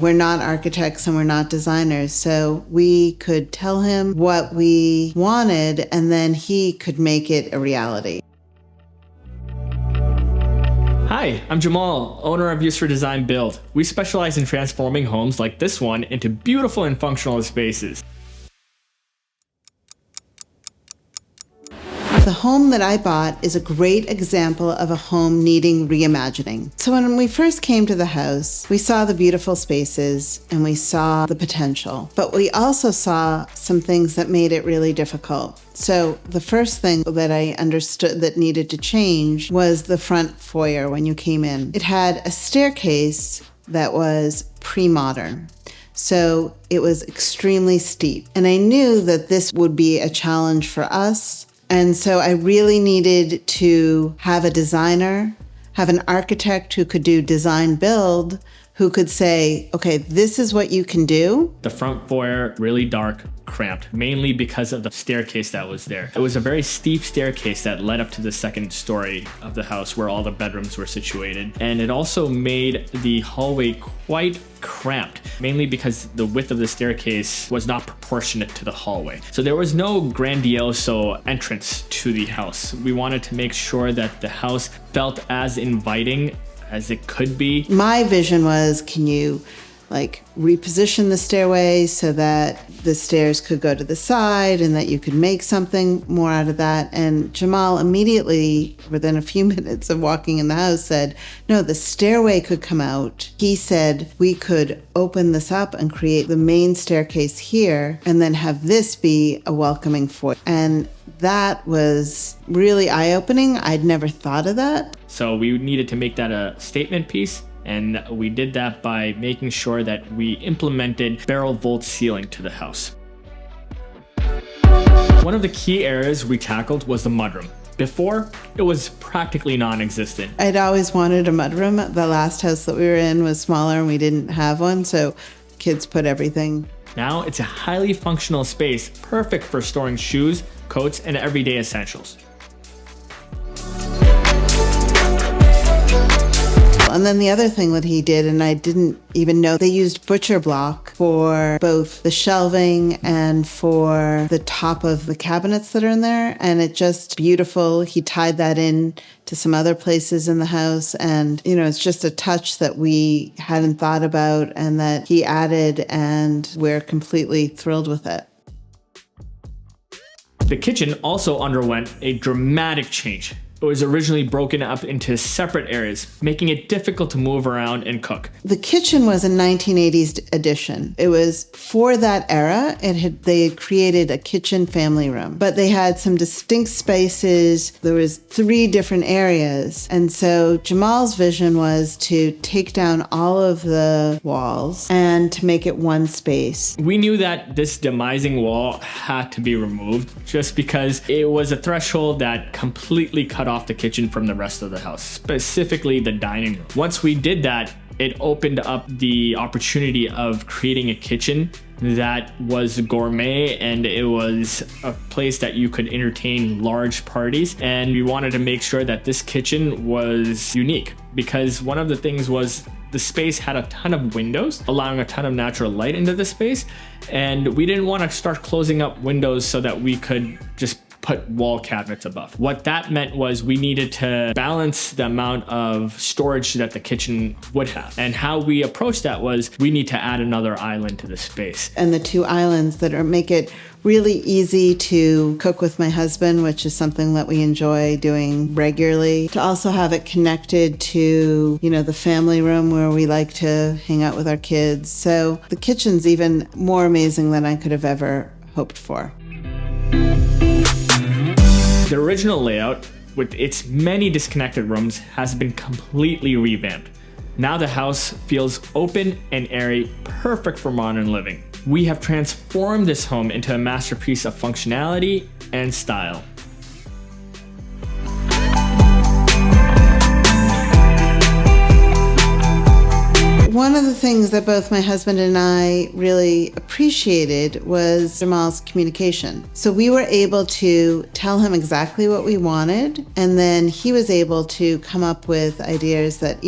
We're not architects and we're not designers, so we could tell him what we wanted and then he could make it a reality. Hi, I'm Jamal, owner of Yusra Design Build. We specialize in transforming homes like this one into beautiful and functional spaces. The home that I bought is a great example of a home needing reimagining. So when we first came to the house, we saw the beautiful spaces and we saw the potential, but we also saw some things that made it really difficult. So the first thing that I understood that needed to change was the front foyer when you came in. It had a staircase that was pre-modern. So it was extremely steep. And I knew that this would be a challenge for us. And so I really needed to have a designer, have an architect who could do design build, who could say, okay, this is what you can do. The front foyer, really dark, cramped, mainly because of the staircase that was there. It was a very steep staircase that led up to the second story of the house where all the bedrooms were situated. And it also made the hallway quite cramped, mainly because the width of the staircase was not proportionate to the hallway. So there was no grandiose entrance to the house. We wanted to make sure that the house felt as inviting as it could be. My vision was, can you reposition the stairway so that the stairs could go to the side and that you could make something more out of that? And Jamal immediately, within a few minutes of walking in the house, said, no, the stairway could come out. He said we could open this up and create the main staircase here and then have this be a welcoming foyer. And that was really eye-opening. I'd never thought of that. So we needed to make that a statement piece. And we did that by making sure that we implemented barrel vault ceiling to the house. One of the key areas we tackled was the mudroom. Before, it was practically non-existent. I'd always wanted a mudroom. The last house that we were in was smaller and we didn't have one, so kids put everything. Now it's a highly functional space, perfect for storing shoes, coats, and everyday essentials. And then the other thing that he did, and I didn't even know, they used butcher block for both the shelving and for the top of the cabinets that are in there. And it just beautiful. He tied that in to some other places in the house. And, it's just a touch that we hadn't thought about and that he added, and we're completely thrilled with it. The kitchen also underwent a dramatic change. It was originally broken up into separate areas, making it difficult to move around and cook. The kitchen was a 1980s addition. It was for that era. They had created a kitchen family room, but they had some distinct spaces. There was 3 different areas. And so Jamal's vision was to take down all of the walls and to make it one space. We knew that this demising wall had to be removed just because it was a threshold that completely cut off the kitchen from the rest of the house, specifically the dining room. Once we did that, it opened up the opportunity of creating a kitchen that was gourmet, and it was a place that you could entertain large parties. And we wanted to make sure that this kitchen was unique, because one of the things was the space had a ton of windows, allowing a ton of natural light into the space. And we didn't want to start closing up windows so that we could just put wall cabinets above. What that meant was we needed to balance the amount of storage that the kitchen would have. And how we approached that was we need to add another island to the space. And the 2 islands that make it really easy to cook with my husband, which is something that we enjoy doing regularly. To also have it connected to, the family room where we like to hang out with our kids. So the kitchen's even more amazing than I could have ever hoped for. The original layout, with its many disconnected rooms, has been completely revamped. Now the house feels open and airy, perfect for modern living. We have transformed this home into a masterpiece of functionality and style. One of the things that both my husband and I really appreciated was Jamal's communication. So we were able to tell him exactly what we wanted, and then he was able to come up with ideas that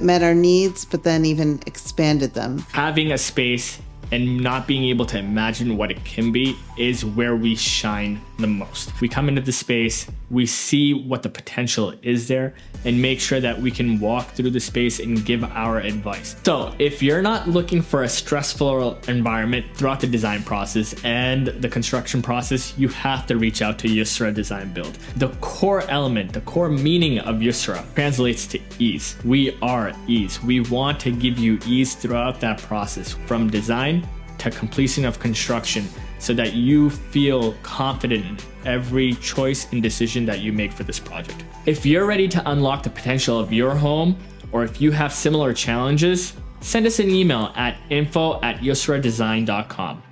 met our needs, but then even expanded them. Having a space and not being able to imagine what it can be is where we shine the most. We come into the space, we see what the potential is there, and make sure that we can walk through the space and give our advice. So if you're not looking for a stressful environment throughout the design process and the construction process, you have to reach out to Yusra Design Build. The core element, the core meaning of Yusra translates to ease. We are ease. We want to give you ease throughout that process, from design to completion of construction, so that you feel confident in every choice and decision that you make for this project. If you're ready to unlock the potential of your home, or if you have similar challenges, send us an email at info@yusradesign.com.